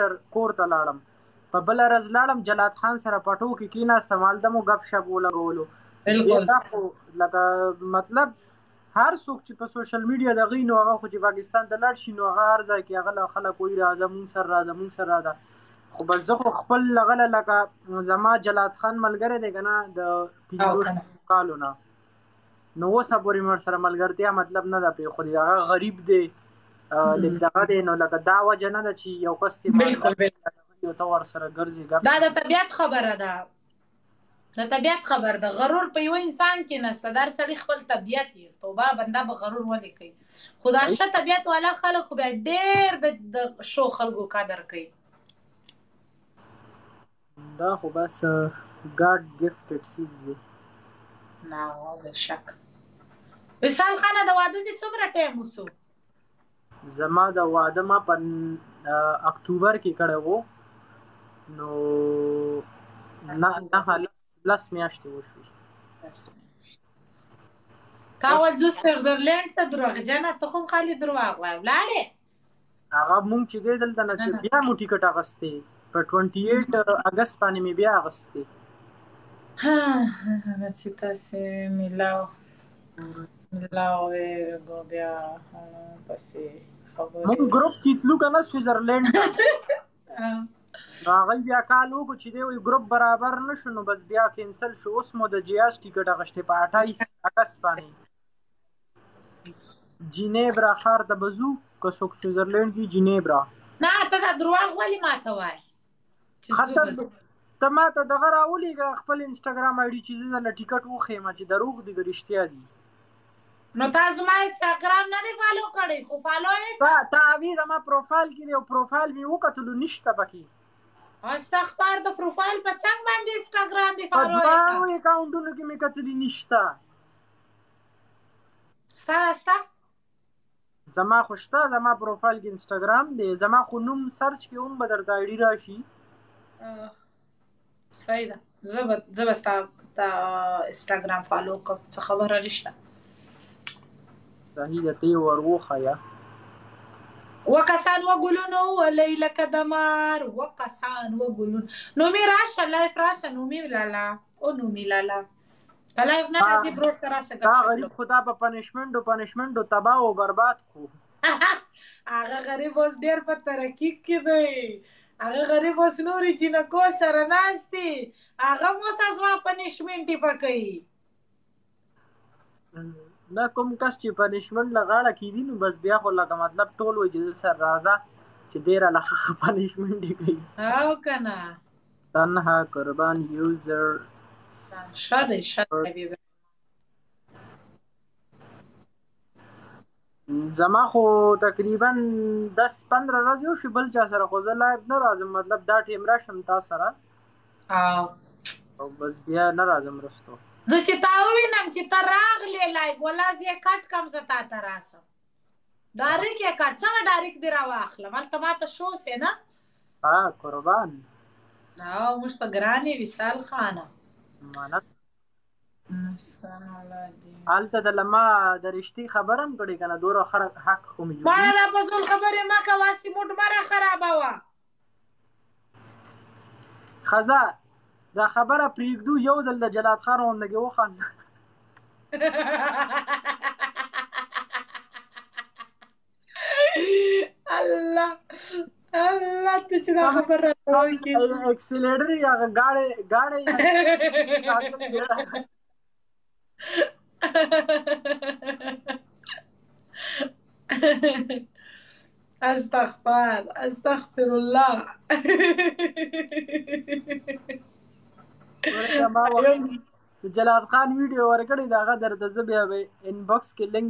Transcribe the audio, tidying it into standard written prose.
مشر کور ته لاړم. په بله ورځ لاړم جلات خان سره په ټو کې کېناستم، هلته مو ګپ شپ ولګولو. بالکل دا خو لکه مطلب هر څوک چې په سوشل میډیا دغې نو هغه خو چې پاکستان ته لاړ شي نو هغه هر ځای کې هغه له خلک وایي راځه مونږ سره راځه مونږ سره راځه. خو بس زه خو خپل هغه لکه زما جلات خان ملګری دی که نه د 50 کالو نه، نو اوسه پورې مې ورسره ملګرتیا مطلب نه ده پرېښودې. هغه غریب دی لږ دغه دی، نو لکه دا وجه نه ده چې یو کس دې ته ورسره ګرځي. دا د طبیعت خبره ده، د طبیعت خبر ده. غرور په یو انسان کې نشته، دا سړی خپل طبیعت یې توبه بنده به غرور ولې کوي. خو دا ښه طبیعت والا خلک خو بیا ډېر د ښو خلکو قدر کوي. دا خو بس ګاډ ګفټډ سیز دی. نه بېشک. وصال خانه د واده دې څومره ټایم وسو؟ زما د واده ما په اکتوبر کې کړی و، نو نه لس میاشتې وشوې. تا ول زه سویټزرلینډ ته دروغجنه ته خو خالي درواغ وایې ولاړې. هغه مونږ چې دی دلته نه چې بیا مو ټیکټ اغوستې په 28 اګست باندې مې بیا اغوستې. چې تاسې میلاو بیا پسې خبرې مونږ ګروپ کې تلو که نه سویټزرلینډ ته، نو هغوی بیا کال وکړو چې دی وایي ګروپ برابر نه شو، نو بس بیا کینسل شو. اوس مو د جیاز ټیکټ اغوښتې په 28 اګست باندې. جینیبرا ښار ته به ځو که څوک سویټزرلینډ کې جینیبرا. نه ته دا دروغ ولې ماته وایې؟ ته ماته دغه راولېږه خپل انسټاګرام آی ډي چې زه درله ټیکټ وښیم چې دروغ دي که رښتیا دي. نو تا زما انسټاګرام نه دی فالو کړی خو فالو یې کړه. تا هغې زما پروفایل کې دی او پروفایل مې وکتلو نشته پکې. استغفار د پروفایل په څنګ باندې انسټاګرام دی په فالو یې کړه؟ دواړو اکاونټونو کې مې کتلي نشته. ستا زما خو شته، زما پروفایل کې انسټاګرام دی، زما خو نوم سرچ کې هم به درته آی ډي راشي. صحیح ده، زه به ستا انسټاګرام فالو کوم، څه خبره نشته. صحیح ده، ته یې ور وښیه. وکسان و ګلونو ولی لکه د مار وکسان و ګلونو. نومي راشه لایف راشه نومي لالا او نومي لالا په لایف نه راځي برو سره راشه. دا غریب خدا په پنشمنټو تباه او برباد کو. هغه غریب اوس ډېر په ترقي کې دی، هغه غریب اوس نورې جینکو سره ناست دی، هغه هم اوس زما پنشمنټ یې پکوي. نه کوم کس چې پنشمنټ له غاړه کېدي نو بس بیا خو لکه مطلب ټول وایي چې زه سره راځه چې دی راله ښه پنشمنټ یې کوي. او که نه تنها قربان یوزر ښه دی ښه. زما خو تقریبا 10-15 ورځې وشي بل چا سره خو زه لایف نه راځم، مطلب دا ټیم راشم تا سره او بس بیا نه راځم رستو. زه چې تا ووینم چې ته راغلې لایف ولا زه یې کټ کم زه تا ته راسم ډایرک یې کټ څنګه ډایرک دې راواخلم هلته ماته شو سې نه قربان. او موږ ته ګران یې وصال خانه منت هلته دله ما د رښتې خبره هم کړې که نه دومره حق خو مې ماړه دا فضول خبرې مه کوه هسې موډ مه راخرابوه. ښځه دا خبره پرېږدو، یو ځل د جلات خان غوندګې وخانده. الله ته چې دا خبر راته وکړې اکسیلیټر یا ګاډی استغفر الله. جلات خان ویډیو ورکړی د هغه درته زه بیا به انباکس کې لینک